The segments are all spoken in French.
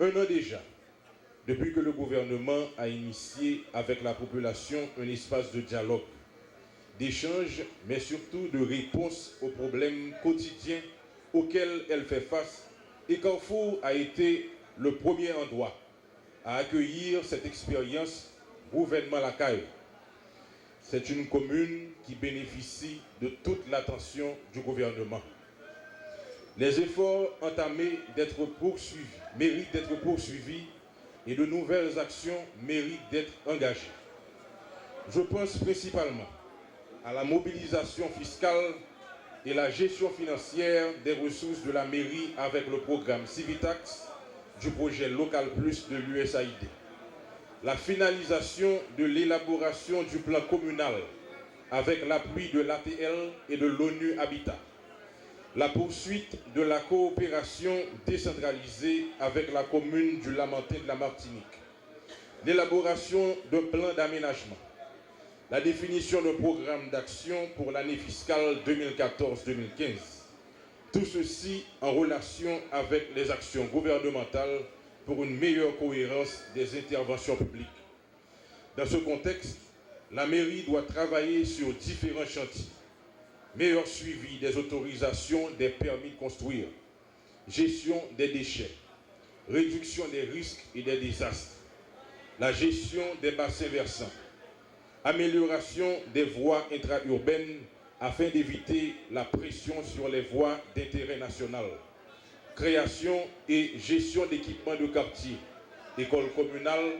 Un an déjà, depuis que le gouvernement a initié avec la population un espace de dialogue, d'échange, mais surtout de réponse aux problèmes quotidiens auxquels elle fait face, et Carrefour a été le premier endroit à accueillir cette expérience gouvernement Lacaille. C'est une commune qui bénéficie de toute l'attention du gouvernement. Les efforts entamés méritent d'être poursuivis et de nouvelles actions méritent d'être engagées. Je pense principalement à la mobilisation fiscale et la gestion financière des ressources de la mairie avec le programme Civitax du projet Local Plus de l'USAID. La finalisation de l'élaboration du plan communal avec l'appui de l'ATL et de l'ONU Habitat. La poursuite de la coopération décentralisée avec la commune du Lamentin de la Martinique. L'élaboration d'un plan d'aménagement. La définition d'un programme d'action pour l'année fiscale 2014-2015. Tout ceci en relation avec les actions gouvernementales pour une meilleure cohérence des interventions publiques. Dans ce contexte, la mairie doit travailler sur différents chantiers. Meilleur suivi des autorisations des permis de construire, gestion des déchets, réduction des risques et des désastres, la gestion des bassins versants, amélioration des voies intra-urbaines afin d'éviter la pression sur les voies d'intérêt national, création et gestion d'équipements de quartier, écoles communales,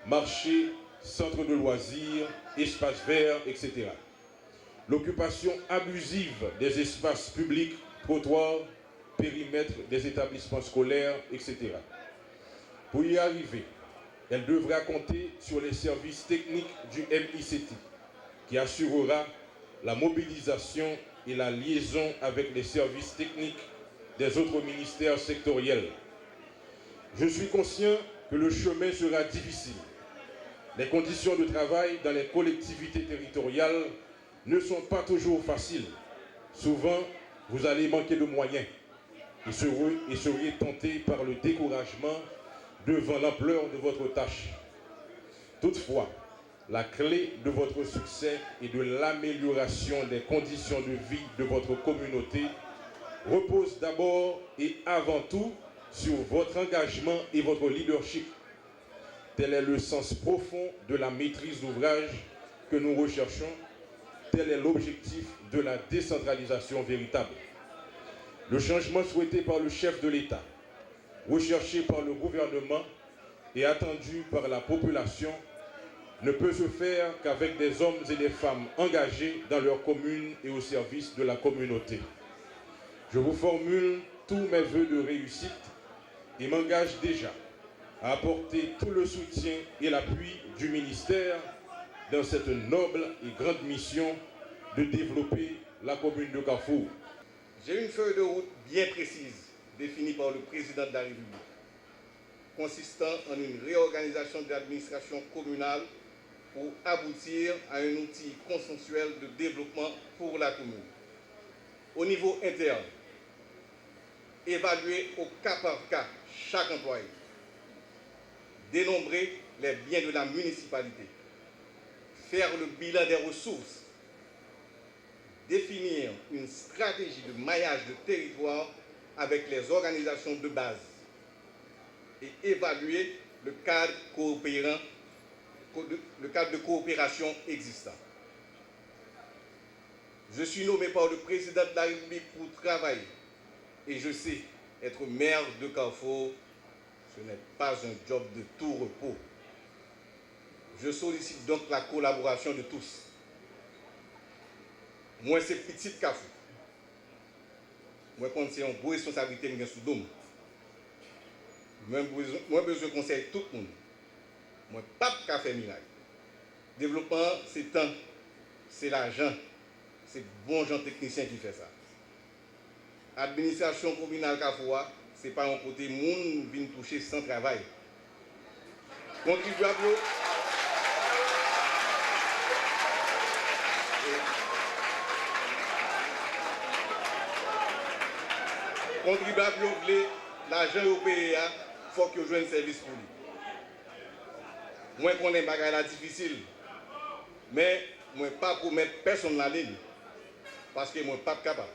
marchés, centres de loisirs, espaces verts, etc. L'occupation abusive des espaces publics, trottoirs, périmètres des établissements scolaires, etc. Pour y arriver, elle devra compter sur les services techniques du MICT, qui assurera la mobilisation et la liaison avec les services techniques des autres ministères sectoriels. Je suis conscient que le chemin sera difficile. Les conditions de travail dans les collectivités territoriales ne sont pas toujours faciles. Souvent, vous allez manquer de moyens et serez tenté par le découragement devant l'ampleur de votre tâche. Toutefois, la clé de votre succès et de l'amélioration des conditions de vie de votre communauté repose d'abord et avant tout sur votre engagement et votre leadership. Tel est le sens profond de la maîtrise d'ouvrage que nous recherchons. Tel est l'objectif de la décentralisation véritable. Le changement souhaité par le chef de l'État, recherché par le gouvernement et attendu par la population ne peut se faire qu'avec des hommes et des femmes engagés dans leur commune et au service de la communauté. Je vous formule tous mes vœux de réussite et m'engage déjà à apporter tout le soutien et l'appui du ministère dans cette noble et grande mission de développer la commune de Carrefour. J'ai une feuille de route bien précise définie par le président de la République, consistant en une réorganisation de l'administration communale pour aboutir à un outil consensuel de développement pour la commune. Au niveau interne, évaluer au cas par cas chaque employé, dénombrer les biens de la municipalité, faire le bilan des ressources, définir une stratégie de maillage de territoire avec les organisations de base et évaluer le cadre de coopération existant. Je suis nommé par le président de la République pour travailler et je sais être maire de Carrefour, ce n'est pas un job de tout repos. Je sollicite donc la collaboration de tous. Moi, c'est petit Carrefour. Moi, quand c'est une bonne responsabilité, je suis sous moi, besoin de conseiller tout le monde. Moi, pas de café miracle. Développement, c'est temps, c'est l'argent, c'est bon gens techniciens qui fait ça. Administration communale Carrefour, ce n'est pas un côté monde qui vient toucher sans travail. Contribuable. Contribuable, l'argent européen, faut que je joigne un service pour lui. Moi, je connais des choses difficiles, mais je ne peux pas promettre personne dans la ligne, parce que je ne suis pas capable.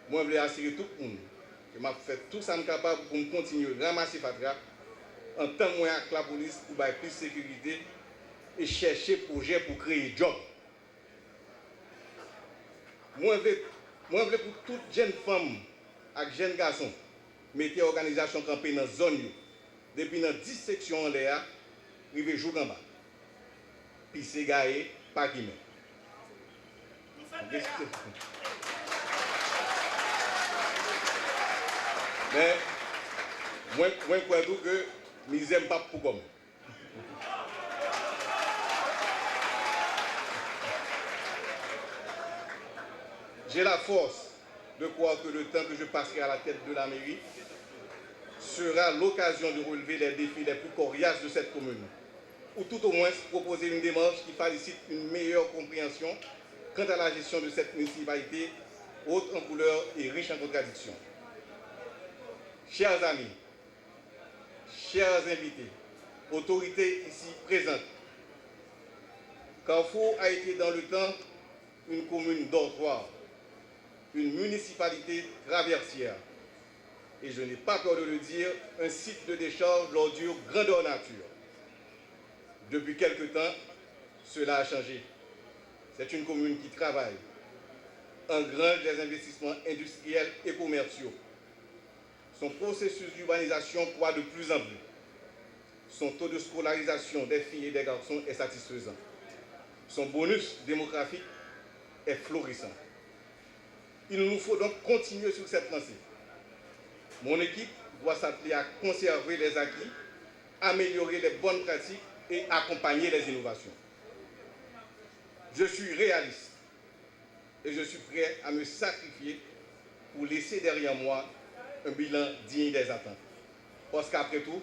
Moi, je veux assurer tout le monde que je fais tout ça capable pour continuer à ramasser Fatra en tant que avec la police pour avoir plus de sécurité et chercher projet pour créer des jobs. Moi, je veux pour toutes jeunes femmes et jeunes garçons mettre l'organisation campée dans la zone, depuis dans 10 sections en l'air, arriver jour en bas. Puis c'est gaé, pas qui met. Mais moi, je crois que je n'aime pas pour comme. J'ai la force de croire que le temps que je passerai à la tête de la mairie sera l'occasion de relever les défis les plus coriaces de cette commune, ou tout au moins proposer une démarche qui facilite une meilleure compréhension quant à la gestion de cette municipalité haute en couleurs et riche en contradictions. Chers amis, chers invités, autorités ici présentes, Carrefour a été dans le temps une commune dortoir, une municipalité traversière, et je n'ai pas peur de le dire, un site de décharge d'ordures grandeur nature. Depuis quelque temps, cela a changé. C'est une commune qui travaille, engrange des investissements industriels et commerciaux. Son processus d'urbanisation croît de plus en plus. Son taux de scolarisation des filles et des garçons est satisfaisant. Son bonus démographique est florissant. Il nous faut donc continuer sur cette lancée. Mon équipe doit s'atteler à conserver les acquis, améliorer les bonnes pratiques et accompagner les innovations. Je suis réaliste et je suis prêt à me sacrifier pour laisser derrière moi un bilan digne des attentes. Parce qu'après tout,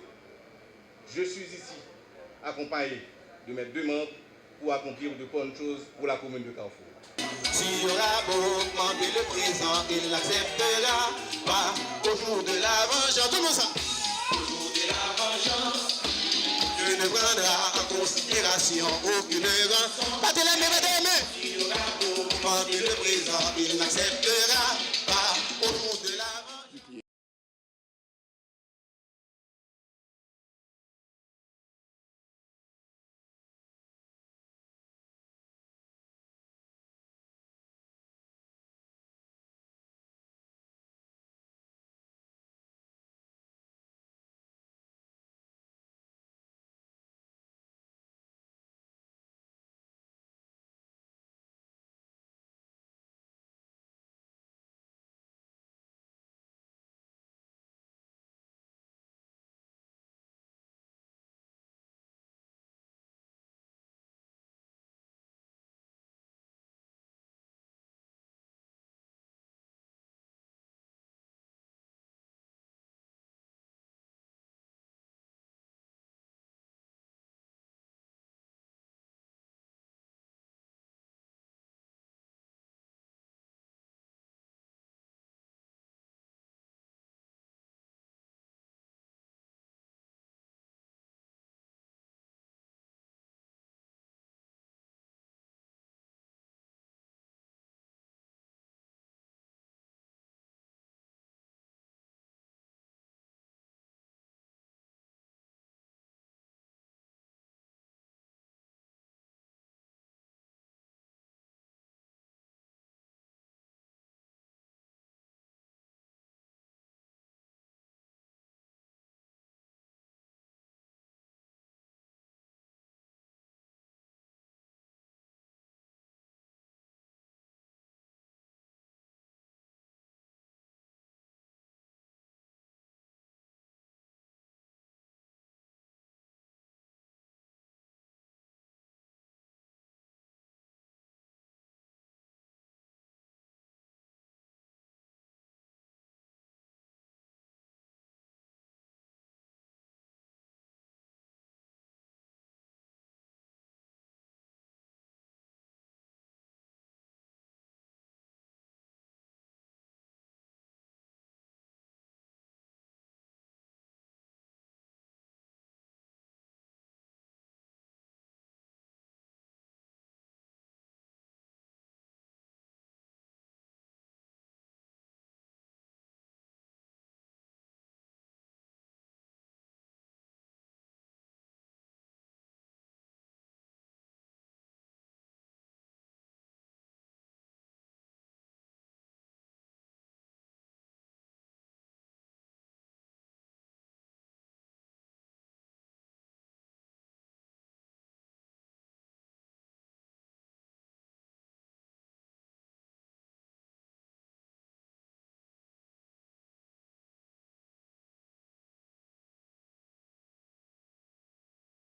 je suis ici accompagné de mes deux membres pour accomplir de bonnes choses pour la commune de Carrefour. Si on a beau demander le présent, il l'acceptera pas. Au jour de la vengeance, tout le monde ça. Au jour de la vengeance, Dieu ne prendra en considération aucune rançon. Battez les mains.